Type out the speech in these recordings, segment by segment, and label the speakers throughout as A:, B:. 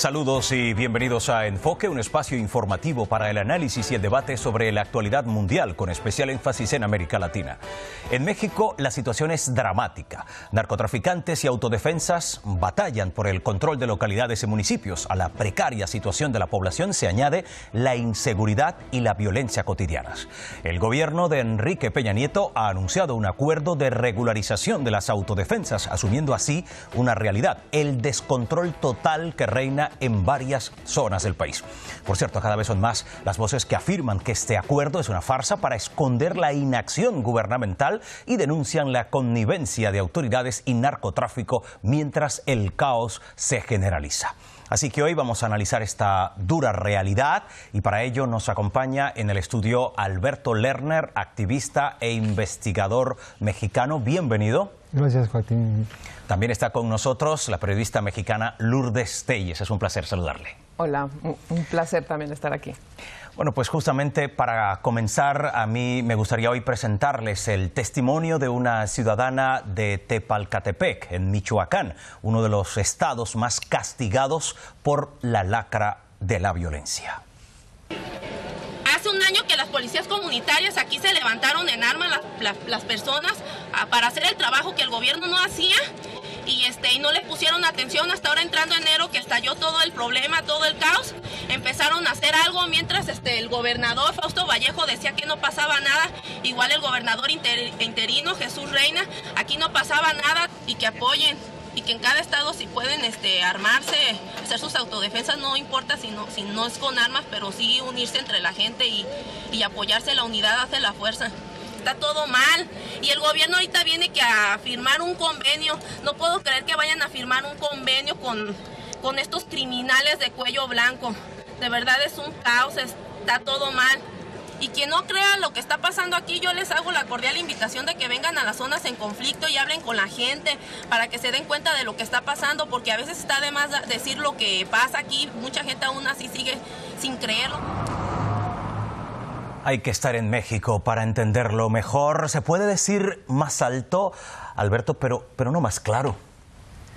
A: Saludos y bienvenidos a Enfoque, un espacio informativo para el análisis y el debate sobre la actualidad mundial, con especial énfasis en América Latina. En México la situación es dramática. Narcotraficantes y autodefensas batallan por el control de localidades y municipios. A la precaria situación de la población se añade la inseguridad y la violencia cotidianas. El gobierno de Enrique Peña Nieto ha anunciado un acuerdo de regularización de las autodefensas, asumiendo así una realidad: el descontrol total que reina en varias zonas del país. Por cierto, cada vez son más las voces que afirman que este acuerdo es una farsa para esconder la inacción gubernamental y denuncian la connivencia de autoridades y narcotráfico mientras el caos se generaliza. Así que hoy vamos a analizar esta dura realidad y para ello nos acompaña en el estudio Alberto Lerner, activista e investigador mexicano. Bienvenido.
B: Gracias, Joaquín.
A: También está con nosotros la periodista mexicana Lourdes Telles. Es un placer saludarle.
C: Hola, un placer también estar aquí.
A: Bueno, pues justamente para comenzar, a mí me gustaría hoy presentarles el testimonio de una ciudadana de Tepalcatepec, en Michoacán, uno de los estados más castigados por la lacra de la violencia.
D: Hace un año que las policías comunitarias aquí se levantaron en armas las personas para hacer el trabajo que el gobierno no hacía y no le pusieron atención hasta ahora entrando enero, que estalló todo el problema, todo el caos. Empezaron a hacer algo mientras el gobernador Fausto Vallejo decía que no pasaba nada, igual el gobernador interino Jesús Reina, aquí no pasaba nada, y que apoyen. Y que en cada estado si pueden armarse, hacer sus autodefensas, no importa si no es con armas, pero sí unirse entre la gente y apoyarse. La unidad hace la fuerza. Está todo mal. Y el gobierno ahorita viene a firmar un convenio. No puedo creer que vayan a firmar un convenio con estos criminales de cuello blanco. De verdad es un caos, está todo mal. Y quien no crea lo que está pasando aquí, yo les hago la cordial invitación de que vengan a las zonas en conflicto y hablen con la gente para que se den cuenta de lo que está pasando, porque a veces está de más decir lo que pasa aquí. Mucha gente aún así sigue sin creerlo.
A: Hay que estar en México para entenderlo mejor. Se puede decir más alto, Alberto, pero no más claro.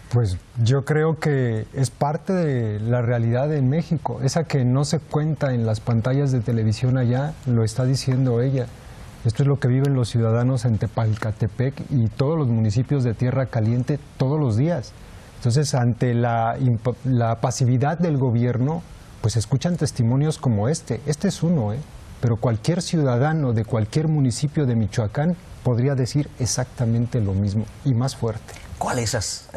B: Pues yo creo que es parte de la realidad en México. Esa que no se cuenta en las pantallas de televisión allá, lo está diciendo ella. Esto es lo que viven los ciudadanos en Tepalcatepec y todos los municipios de Tierra Caliente todos los días. Entonces, ante la pasividad del gobierno, pues escuchan testimonios como este. Este es uno, pero cualquier ciudadano de cualquier municipio de Michoacán podría decir exactamente lo mismo y más fuerte.
A: ¿Cuál es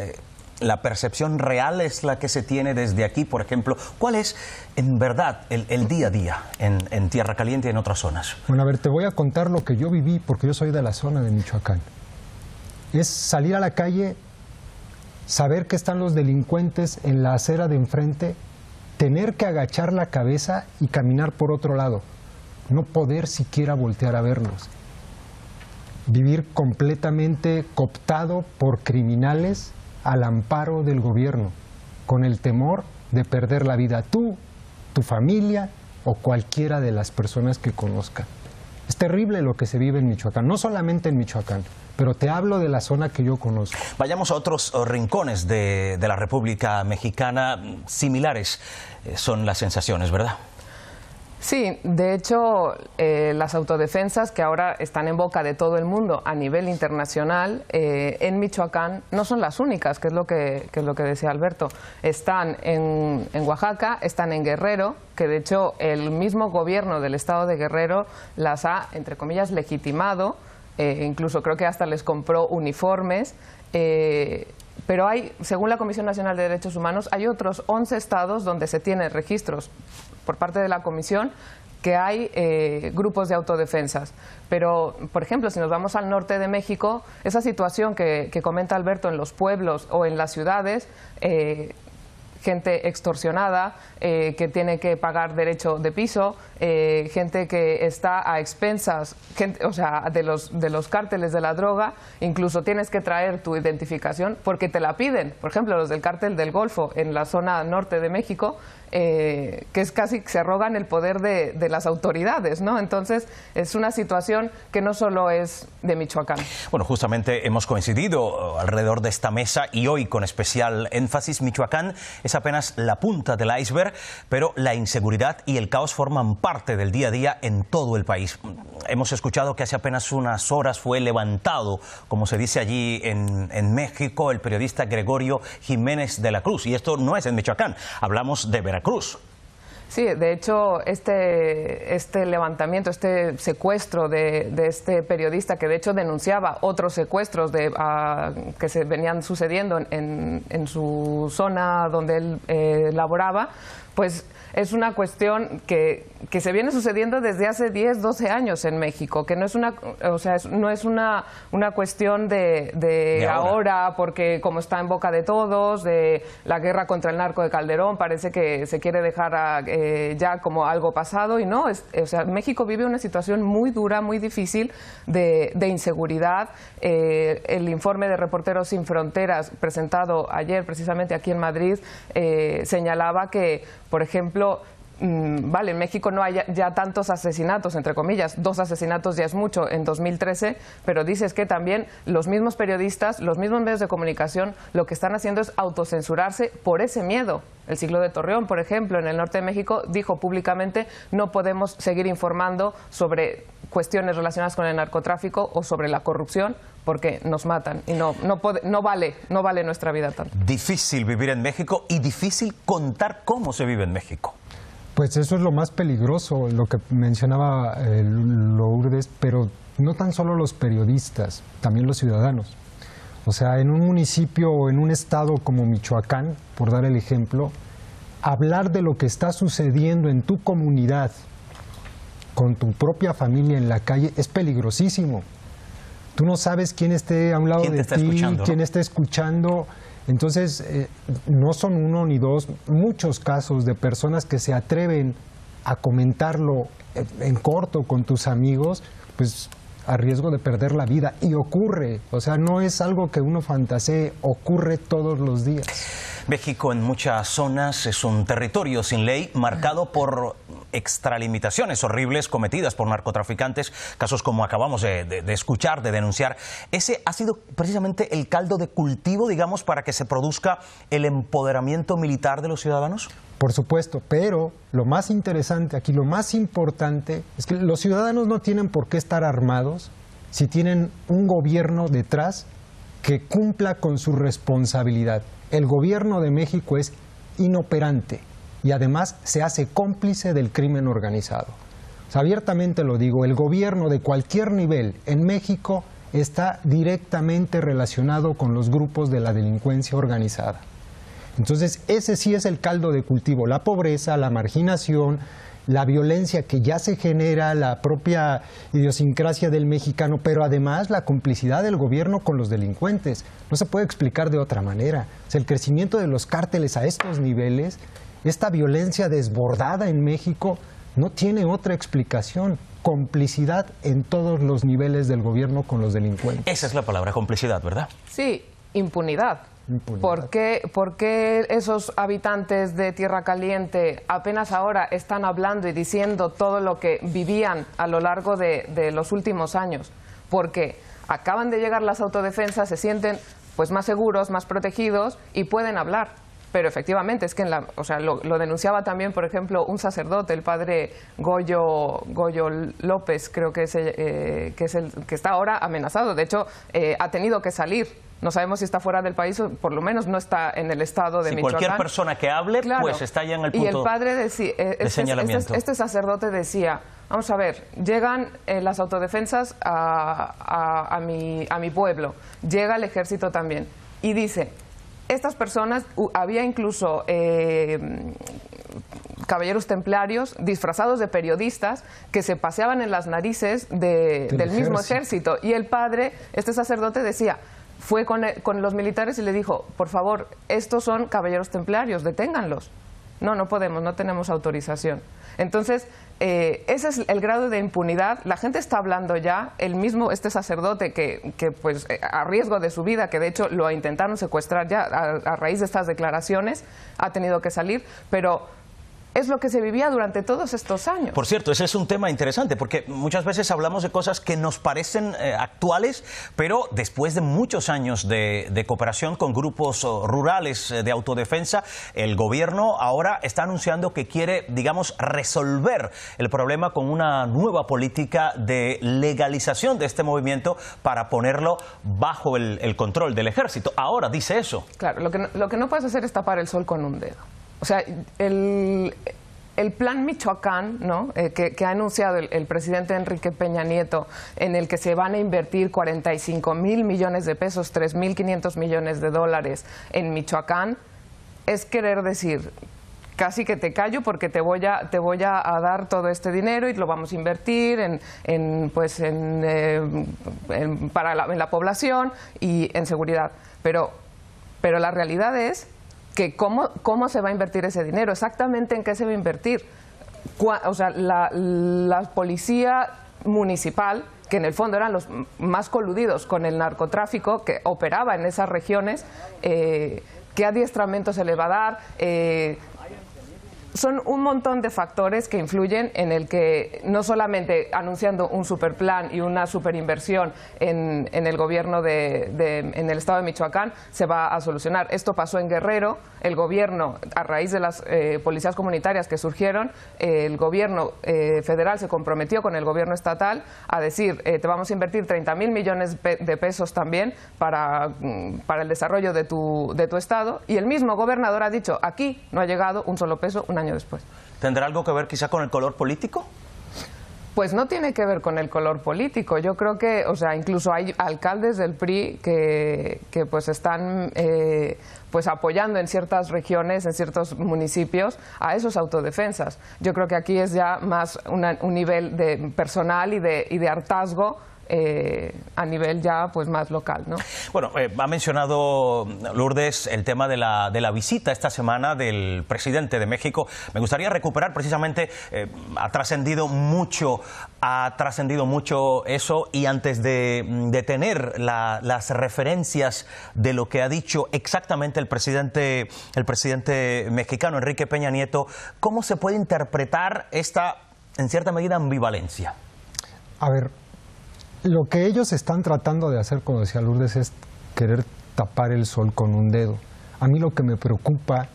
A: la percepción real es la que se tiene desde aquí, por ejemplo? ¿Cuál es, en verdad, el día a día en Tierra Caliente y en otras zonas?
B: Bueno, a ver, te voy a contar lo que yo viví, porque yo soy de la zona de Michoacán. Es salir a la calle, saber que están los delincuentes en la acera de enfrente, tener que agachar la cabeza y caminar por otro lado, no poder siquiera voltear a verlos. Vivir completamente cooptado por criminales al amparo del gobierno, con el temor de perder la vida tú, tu familia o cualquiera de las personas que conozcan. Es terrible lo que se vive en Michoacán, no solamente en Michoacán, pero te hablo de la zona que yo conozco. Vayamos
A: a otros rincones de la República Mexicana. Similares son las sensaciones, ¿verdad?
C: Sí, de hecho, las autodefensas que ahora están en boca de todo el mundo a nivel internacional, en Michoacán no son las únicas, que es lo que decía Alberto. Están en Oaxaca, están en Guerrero, que de hecho el mismo gobierno del estado de Guerrero las ha, entre comillas, legitimado, incluso creo que hasta les compró uniformes. Pero hay, según la Comisión Nacional de Derechos Humanos, hay otros 11 estados donde se tienen registros por parte de la Comisión que hay grupos de autodefensas. Pero, por ejemplo, si nos vamos al norte de México, esa situación que comenta Alberto en los pueblos o en las ciudades, gente extorsionada, que tiene que pagar derecho de piso, gente que está a expensas, o sea, de los cárteles de la droga. Incluso tienes que traer tu identificación porque te la piden. Por ejemplo, los del cártel del Golfo en la zona norte de México, que es casi se arrogan el poder de las autoridades, ¿no? Entonces es una situación que no solo es de Michoacán.
A: Bueno, justamente hemos coincidido alrededor de esta mesa y hoy con especial énfasis. Michoacán es apenas la punta del iceberg, pero la inseguridad y el caos forman parte del día a día en todo el país. Hemos escuchado que hace apenas unas horas fue levantado, como se dice allí en México, el periodista Gregorio Jiménez de la Cruz. Y esto no es en Michoacán, hablamos de Veracruz.
C: Sí, de hecho, este levantamiento, este secuestro de este periodista, que de hecho denunciaba otros secuestros que se venían sucediendo en su zona donde él laboraba, pues es una cuestión que se viene sucediendo desde hace 10, 12 años en México, que no es una cuestión de ahora, porque como está en boca de todos, de la guerra contra el narco de Calderón, parece que se quiere dejar ya como algo pasado, y no, México vive una situación muy dura, muy difícil de inseguridad. El informe de Reporteros Sin Fronteras, presentado ayer precisamente aquí en Madrid, señalaba que, por ejemplo, vale, en México no hay ya tantos asesinatos, entre comillas, 2 asesinatos ya es mucho en 2013, pero dices que también los mismos periodistas, los mismos medios de comunicación, lo que están haciendo es autocensurarse por ese miedo. El Siglo de Torreón, por ejemplo, en el norte de México, dijo públicamente: no podemos seguir informando sobre cuestiones relacionadas con el narcotráfico o sobre la corrupción, porque nos matan y no vale nuestra vida tanto.
A: Difícil vivir en México y difícil contar cómo se vive en México.
B: Pues eso es lo más peligroso, lo que mencionaba Lourdes, pero no tan solo los periodistas, también los ciudadanos. O sea, en un municipio o en un estado como Michoacán, por dar el ejemplo, hablar de lo que está sucediendo en tu comunidad, con tu propia familia en la calle, es peligrosísimo. Tú no sabes quién esté a un lado de ti, quién está escuchando. Entonces, no son 1 ni 2, muchos casos de personas que se atreven a comentarlo en corto con tus amigos, pues a riesgo de perder la vida. Y ocurre, o sea, no es algo que uno fantasee, ocurre todos los días.
A: México en muchas zonas es un territorio sin ley, marcado por extralimitaciones horribles cometidas por narcotraficantes, casos como acabamos de escuchar, de denunciar. ¿Ese ha sido precisamente el caldo de cultivo, digamos, para que se produzca el empoderamiento militar de los ciudadanos?
B: Por supuesto, pero lo más interesante aquí, lo más importante, es que los ciudadanos no tienen por qué estar armados si tienen un gobierno detrás que cumpla con su responsabilidad. El gobierno de México es inoperante y además se hace cómplice del crimen organizado. O sea, abiertamente lo digo, el gobierno de cualquier nivel en México está directamente relacionado con los grupos de la delincuencia organizada. Entonces, ese sí es el caldo de cultivo, la pobreza, la marginación, la violencia que ya se genera, la propia idiosincrasia del mexicano, pero además la complicidad del gobierno con los delincuentes. No se puede explicar de otra manera. O sea, el crecimiento de los cárteles a estos niveles, esta violencia desbordada en México, no tiene otra explicación. Complicidad en todos los niveles del gobierno con los delincuentes.
A: Esa es la palabra, complicidad, ¿verdad?
C: Sí, impunidad. ¿Por qué esos habitantes de Tierra Caliente apenas ahora están hablando y diciendo todo lo que vivían a lo largo de los últimos años? Porque acaban de llegar las autodefensas, se sienten pues más seguros, más protegidos y pueden hablar. Pero efectivamente, es que lo denunciaba también, por ejemplo, un sacerdote, el padre Goyo López, creo que es el que está ahora amenazado. De hecho, ha tenido que salir. No sabemos si está fuera del país o por lo menos no está en el estado de Michoacán.
A: Cualquier persona que hable, claro, pues está ya en el punto
C: y el padre decía,
A: de señalamiento.
C: Este sacerdote decía: vamos a ver, llegan las autodefensas a mi pueblo, llega el ejército también. Y dice, estas personas, había incluso caballeros templarios disfrazados de periodistas que se paseaban en las narices del mismo ejército. Y el padre, este sacerdote, decía, fue con los militares y le dijo: por favor, estos son caballeros templarios, deténganlos. No podemos, no tenemos autorización. Entonces, ese es el grado de impunidad. La gente está hablando ya, este sacerdote que pues a riesgo de su vida, que de hecho lo intentaron secuestrar ya a raíz de estas declaraciones, ha tenido que salir, pero es lo que se vivía durante todos estos años.
A: Por cierto, ese es un tema interesante, porque muchas veces hablamos de cosas que nos parecen actuales, pero después de muchos años de cooperación con grupos rurales de autodefensa, el gobierno ahora está anunciando que quiere, digamos, resolver el problema con una nueva política de legalización de este movimiento para ponerlo bajo el control del ejército. Ahora dice eso.
C: Claro, lo que no puedes hacer es tapar el sol con un dedo. O sea, el plan Michoacán, ¿no? que ha anunciado el presidente Enrique Peña Nieto, en el que se van a invertir 45,000 millones de pesos, 3.500 millones de dólares en Michoacán, es querer decir, casi que te callo porque te voy a dar todo este dinero y lo vamos a invertir en la población y en seguridad. Pero la realidad es que cómo se va a invertir ese dinero, exactamente en qué se va a invertir. O sea, la policía municipal, que en el fondo eran los más coludidos con el narcotráfico que operaba en esas regiones, ¿qué adiestramiento se le va a dar? Son un montón de factores que influyen en el que no solamente anunciando un superplan y una superinversión en el gobierno en el estado de Michoacán se va a solucionar. Esto pasó en Guerrero. El gobierno, a raíz de las policías comunitarias que surgieron, el gobierno federal se comprometió con el gobierno estatal a decir, te vamos a invertir 30,000 millones de pesos también para el desarrollo de tu estado, y el mismo gobernador ha dicho, aquí no ha llegado un solo peso un año después.
A: ¿Tendrá algo que ver quizá con el color político?
C: Pues no tiene que ver con el color político. Yo creo que, o sea, incluso hay alcaldes del PRI que pues están pues apoyando en ciertas regiones, en ciertos municipios, a esos autodefensas. Yo creo que aquí es ya más un nivel de personal y de hartazgo a nivel ya pues más local, ¿no?
A: Bueno, ha mencionado Lourdes el tema de la visita esta semana del presidente de México. Me gustaría recuperar precisamente, ha trascendido mucho eso, y antes de tener las referencias de lo que ha dicho exactamente el presidente mexicano Enrique Peña Nieto, ¿cómo se puede interpretar esta, en cierta medida, ambivalencia?
B: A ver, lo que ellos están tratando de hacer, como decía Lourdes, es querer tapar el sol con un dedo. A mí lo que me preocupa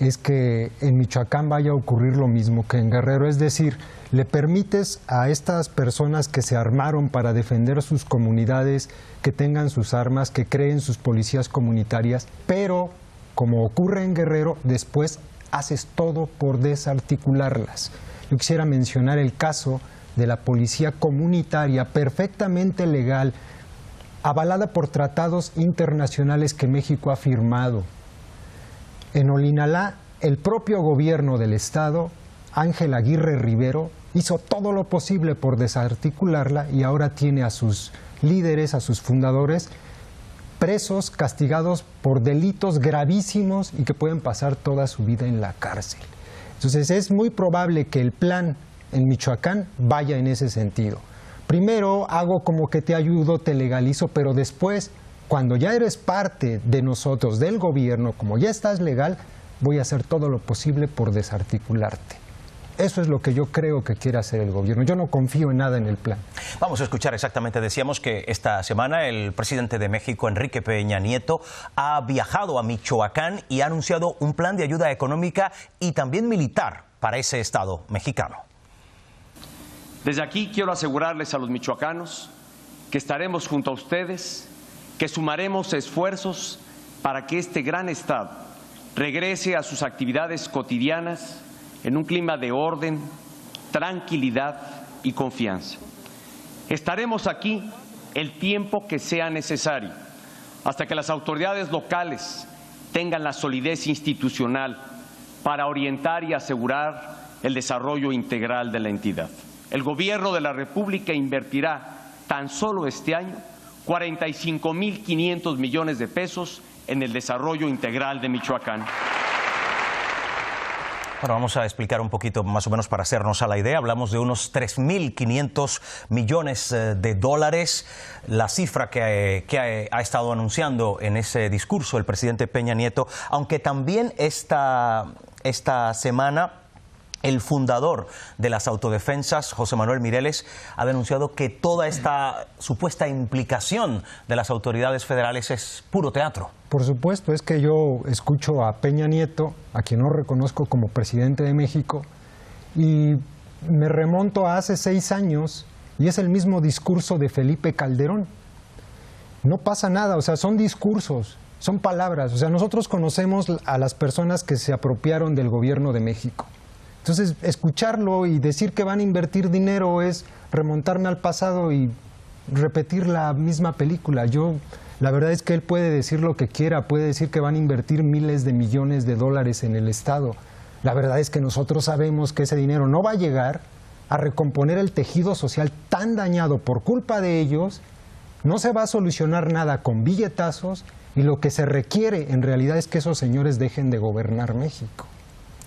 B: es que en Michoacán vaya a ocurrir lo mismo que en Guerrero, es decir, le permites a estas personas que se armaron para defender sus comunidades, que tengan sus armas, que creen sus policías comunitarias, pero como ocurre en Guerrero, después haces todo por desarticularlas. Yo quisiera mencionar el caso de la policía comunitaria, perfectamente legal, avalada por tratados internacionales que México ha firmado. En Olinalá, el propio gobierno del estado, Ángel Aguirre Rivero, hizo todo lo posible por desarticularla y ahora tiene a sus líderes, a sus fundadores, presos, castigados por delitos gravísimos y que pueden pasar toda su vida en la cárcel. Entonces es muy probable que el plan en Michoacán vaya en ese sentido. Primero hago como que te ayudo, te legalizo, pero después, cuando ya eres parte de nosotros, del gobierno, como ya estás legal, voy a hacer todo lo posible por desarticularte. Eso es lo que yo creo que quiere hacer el gobierno. Yo no confío en nada en el plan.
A: Vamos a escuchar exactamente. Decíamos que esta semana el presidente de México, Enrique Peña Nieto, ha viajado a Michoacán y ha anunciado un plan de ayuda económica y también militar para ese estado mexicano.
E: Desde aquí quiero asegurarles a los michoacanos que estaremos junto a ustedes, que sumaremos esfuerzos para que este gran estado regrese a sus actividades cotidianas en un clima de orden, tranquilidad y confianza. Estaremos aquí el tiempo que sea necesario, hasta que las autoridades locales tengan la solidez institucional para orientar y asegurar el desarrollo integral de la entidad. El Gobierno de la República invertirá tan solo este año 45,500 millones de pesos en el desarrollo integral de Michoacán.
A: Bueno, vamos a explicar un poquito más o menos para hacernos a la idea. Hablamos de unos 3.500 millones de dólares, la cifra que ha estado anunciando en ese discurso el presidente Peña Nieto, aunque también esta semana El fundador de las autodefensas, José Manuel Mireles, ha denunciado que toda esta supuesta implicación de las autoridades federales es puro teatro.
B: Por supuesto, es que yo escucho a Peña Nieto, a quien no reconozco como presidente de México, y me remonto a hace 6 años y es el mismo discurso de Felipe Calderón. No pasa nada, o sea, son discursos, son palabras. O sea, nosotros conocemos a las personas que se apropiaron del gobierno de México. Entonces, escucharlo y decir que van a invertir dinero es remontarme al pasado y repetir la misma película. La verdad es que él puede decir lo que quiera, puede decir que van a invertir miles de millones de dólares en el Estado. La verdad es que nosotros sabemos que ese dinero no va a llegar a recomponer el tejido social tan dañado por culpa de ellos, no se va a solucionar nada con billetazos y lo que se requiere en realidad es que esos señores dejen de gobernar México.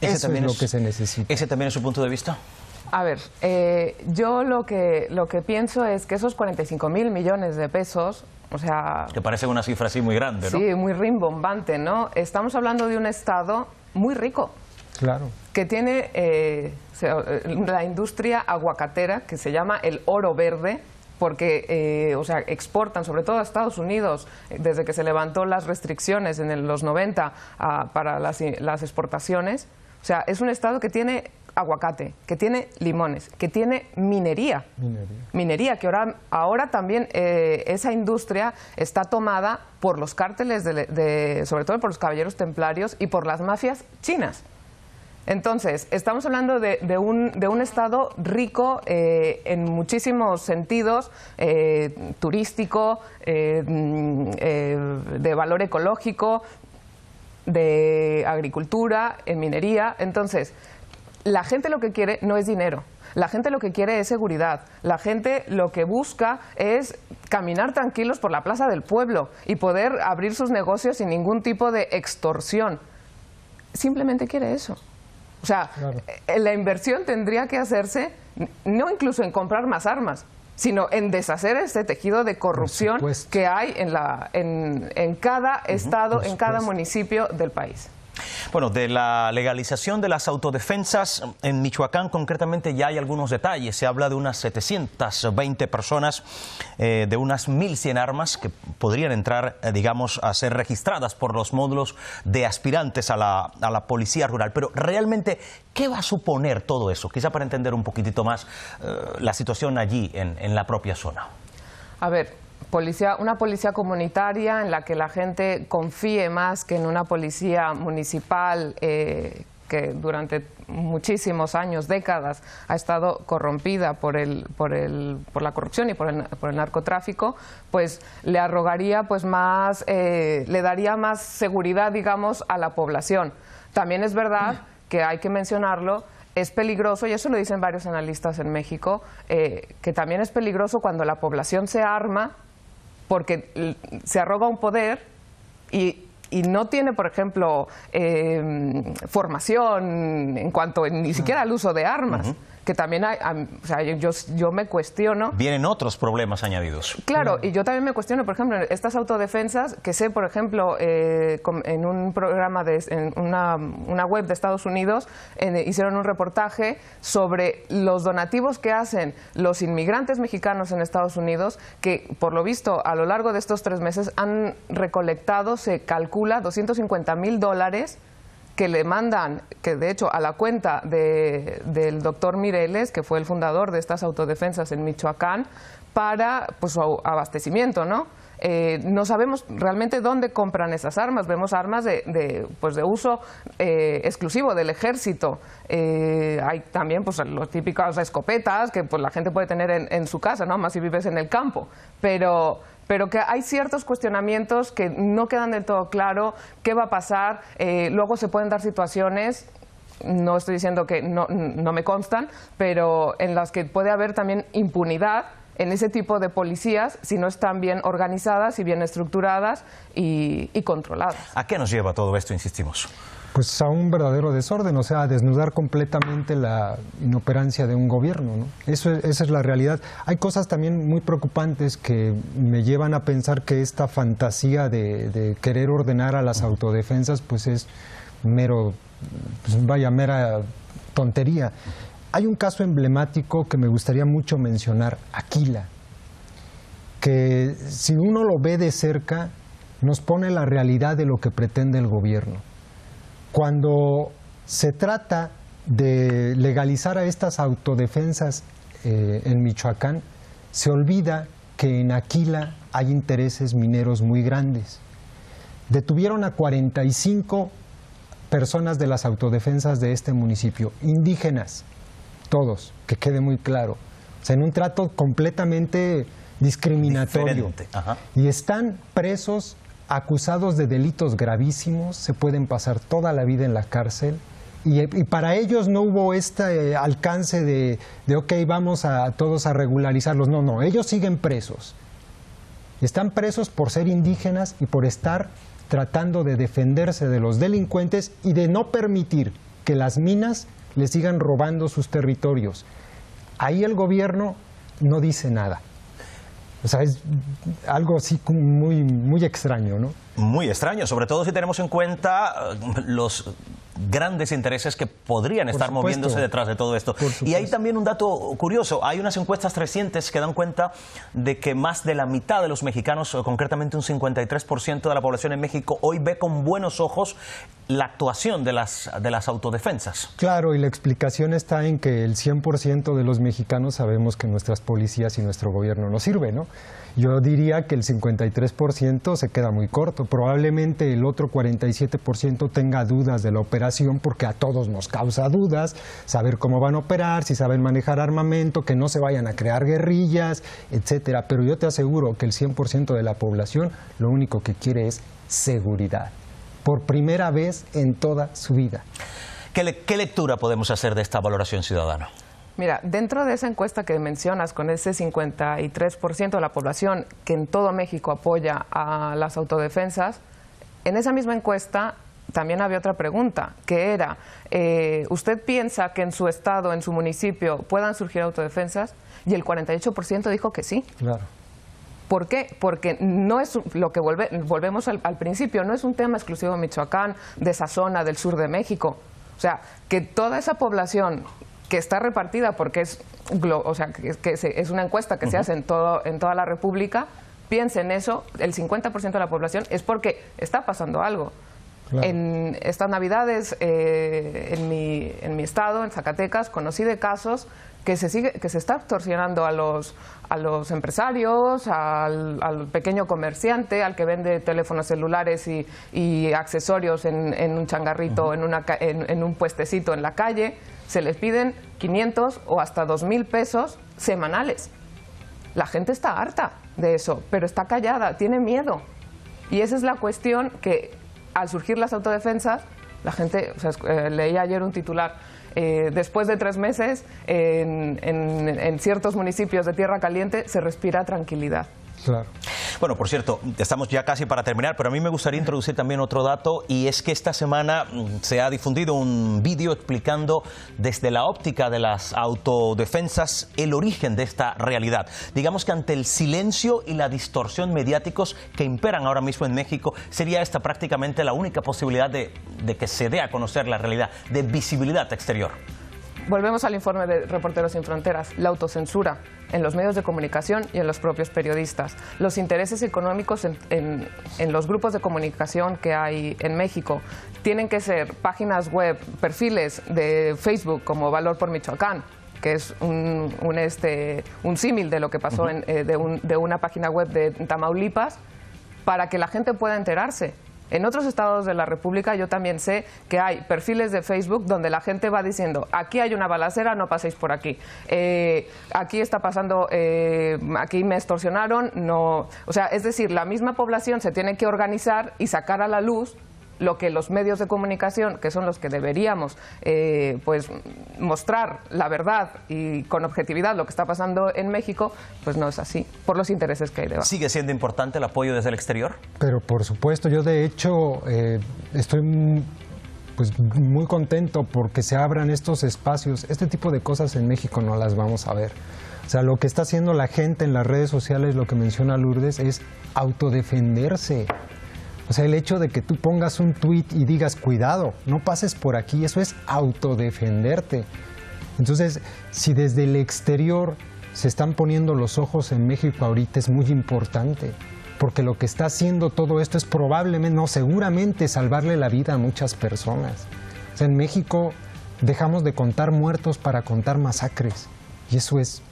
B: Eso es lo que se necesita.
A: ¿Ese también es su punto de vista?
C: A ver, yo lo que pienso es que esos 45.000 millones de pesos, o sea...
A: Que parece una cifra así muy grande, ¿no?
C: Sí, muy rimbombante, ¿no? Estamos hablando de un Estado muy rico.
B: Claro.
C: Que tiene la industria aguacatera, que se llama el oro verde, porque o sea, exportan, sobre todo a Estados Unidos, desde que se levantó las restricciones en los 90 para las exportaciones. O sea, es un Estado que tiene aguacate, que tiene limones, que tiene minería. Minería, que ahora también esa industria está tomada por los cárteles, sobre todo por los caballeros templarios y por las mafias chinas. Entonces, estamos hablando de un Estado rico en muchísimos sentidos, turístico, de valor ecológico, de agricultura, en minería. Entonces, la gente lo que quiere no es dinero, la gente lo que quiere es seguridad, la gente lo que busca es caminar tranquilos por la plaza del pueblo y poder abrir sus negocios sin ningún tipo de extorsión. Simplemente quiere eso. O sea, claro, la inversión tendría que hacerse no incluso en comprar más armas, sino en deshacer este tejido de corrupción que hay en cada estado, en cada municipio del país.
A: Bueno, de la legalización de las autodefensas en Michoacán concretamente ya hay algunos detalles. Se habla de unas 720 personas, de unas 1.100 armas que podrían entrar, digamos, a ser registradas por los módulos de aspirantes a la policía rural. Pero realmente, ¿qué va a suponer todo eso? Quizá para entender un poquitito más la situación allí en la propia zona.
C: A ver, una policía comunitaria en la que la gente confíe más que en una policía municipal que durante muchísimos años, décadas, ha estado corrompida por la corrupción y por el narcotráfico, pues le arrogaría pues más, le daría más seguridad, digamos, a la población. También es verdad que hay que mencionarlo. Es peligroso, y eso lo dicen varios analistas en México, que también es peligroso cuando la población se arma porque se arroga un poder y no tiene, por ejemplo, formación en cuanto ni siquiera al uso de armas. Que también hay, o sea, yo me cuestiono.
A: Vienen otros problemas añadidos.
C: Claro, y yo también me cuestiono, por ejemplo, estas autodefensas, que sé, por ejemplo, en un programa, en una web de Estados Unidos, hicieron un reportaje sobre los donativos que hacen los inmigrantes mexicanos en Estados Unidos, que por lo visto a lo largo de estos 3 meses han recolectado, se calcula, $250,000 que le mandan, que de hecho a la cuenta del doctor Mireles, que fue el fundador de estas autodefensas en Michoacán, para pues, su abastecimiento, ¿no? No sabemos realmente dónde compran esas armas. Vemos armas de uso exclusivo del ejército. Hay también pues, las típicas escopetas que pues, la gente puede tener en su casa, ¿no? Más si vives en el campo. Pero que hay ciertos cuestionamientos que no quedan del todo claro qué va a pasar. Luego se pueden dar situaciones, no estoy diciendo que no me constan, pero en las que puede haber también impunidad en ese tipo de policías si no están bien organizadas y bien estructuradas y controladas.
A: ¿A qué nos lleva todo esto, insistimos?
B: Pues a un verdadero desorden, o sea, a desnudar completamente la inoperancia de un gobierno, ¿no? Esa es la realidad. Hay cosas también muy preocupantes que me llevan a pensar que esta fantasía de querer ordenar a las autodefensas pues es mera tontería. Hay un caso emblemático que me gustaría mucho mencionar, Aquila, que si uno lo ve de cerca nos pone la realidad de lo que pretende el gobierno. Cuando se trata de legalizar a estas autodefensas en Michoacán, se olvida que en Aquila hay intereses mineros muy grandes. Detuvieron a 45 personas de las autodefensas de este municipio, indígenas, todos, que quede muy claro. O sea, en un trato completamente discriminatorio. Y están presos, acusados de delitos gravísimos, se pueden pasar toda la vida en la cárcel y para ellos no hubo este alcance de ok, vamos a todos a regularizarlos. No, ellos siguen presos. Están presos por ser indígenas y por estar tratando de defenderse de los delincuentes y de no permitir que las minas les sigan robando sus territorios. Ahí el gobierno no dice nada. O sea, es algo así muy extraño, ¿no?
A: Muy extraño, sobre todo si tenemos en cuenta los grandes intereses que podrían estar moviéndose detrás de todo esto. Y hay también un dato curioso, hay unas encuestas recientes que dan cuenta de que más de la mitad de los mexicanos, o concretamente un 53% de la población en México, hoy ve con buenos ojos la actuación de las autodefensas.
B: Claro, y la explicación está en que el 100% de los mexicanos sabemos que nuestras policías y nuestro gobierno no sirve, ¿no? Yo diría que el 53% se queda muy corto. Probablemente el otro 47% tenga dudas de la operación, porque a todos nos causa dudas, saber cómo van a operar, si saben manejar armamento, que no se vayan a crear guerrillas, etcétera. Pero yo te aseguro que el 100% de la población lo único que quiere es seguridad, por primera vez en toda su vida.
A: ¿Qué lectura podemos hacer de esta valoración ciudadana?
C: Mira, dentro de esa encuesta que mencionas, con ese 53% de la población que en todo México apoya a las autodefensas, en esa misma encuesta también había otra pregunta, que era, ¿usted piensa que en su estado, en su municipio, puedan surgir autodefensas? Y el 48% dijo que sí.
B: Claro.
C: ¿Por qué? Porque no es lo que volvemos al principio, no es un tema exclusivo de Michoacán, de esa zona del sur de México. O sea, que toda esa población que está repartida, porque es una encuesta que se hace en toda la República, piense en eso, el 50% de la población, es porque está pasando algo. Claro. En estas Navidades, en mi estado, en Zacatecas, conocí de casos que se está extorsionando a los empresarios, al pequeño comerciante, al que vende teléfonos celulares y accesorios en un changarrito, en un puestecito en la calle. Se les piden 500 o hasta 2,000 pesos semanales. La gente está harta de eso, pero está callada, tiene miedo. Y esa es la cuestión, que al surgir las autodefensas, la gente, leí ayer un titular, después de 3 meses, en ciertos municipios de Tierra Caliente se respira tranquilidad.
B: Claro.
A: Bueno, por cierto, estamos ya casi para terminar, pero a mí me gustaría introducir también otro dato, y es que esta semana se ha difundido un vídeo explicando desde la óptica de las autodefensas el origen de esta realidad. Digamos que ante el silencio y la distorsión mediáticos que imperan ahora mismo en México, sería esta prácticamente la única posibilidad de que se dé a conocer la realidad, de visibilidad exterior.
C: Volvemos al informe de Reporteros Sin Fronteras, la autocensura en los medios de comunicación y en los propios periodistas, los intereses económicos en los grupos de comunicación que hay en México. Tienen que ser páginas web, perfiles de Facebook como Valor por Michoacán, que es un símil de lo que pasó de una página web de Tamaulipas, para que la gente pueda enterarse. En otros estados de la República yo también sé que hay perfiles de Facebook donde la gente va diciendo, aquí hay una balacera, no paséis por aquí. Aquí está pasando, aquí me extorsionaron, no. O sea, es decir, la misma población se tiene que organizar y sacar a la luz lo que los medios de comunicación, que son los que deberíamos pues mostrar la verdad y con objetividad lo que está pasando en México, pues no es así, por los intereses que hay debajo.
A: ¿Sigue siendo importante el apoyo desde el exterior?
B: Pero por supuesto, yo de hecho estoy pues muy contento porque se abran estos espacios. Este tipo de cosas en México no las vamos a ver. O sea, lo que está haciendo la gente en las redes sociales, lo que menciona Lourdes, es autodefenderse. O sea, el hecho de que tú pongas un tuit y digas, cuidado, no pases por aquí, eso es autodefenderte. Entonces, si desde el exterior se están poniendo los ojos en México ahorita, es muy importante. Porque lo que está haciendo todo esto es probablemente, no, seguramente salvarle la vida a muchas personas. O sea, en México dejamos de contar muertos para contar masacres. Y eso es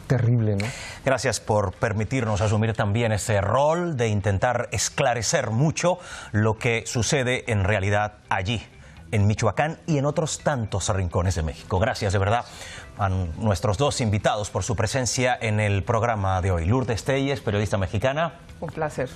B: terrible, ¿no?
A: Gracias por permitirnos asumir también ese rol de intentar esclarecer mucho lo que sucede en realidad allí, en Michoacán y en otros tantos rincones de México. Gracias de verdad a nuestros dos invitados por su presencia en el programa de hoy. Lourdes Telles, periodista mexicana.
C: Un placer.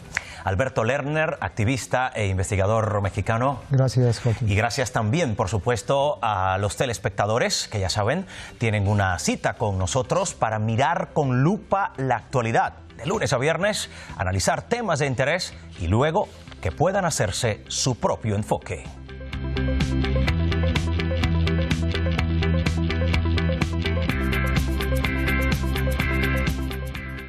A: Alberto Lerner, activista e investigador mexicano.
B: Gracias, Joaquín.
A: Y gracias también, por supuesto, a los telespectadores que ya saben, tienen una cita con nosotros para mirar con lupa la actualidad. De lunes a viernes, analizar temas de interés y luego que puedan hacerse su propio enfoque.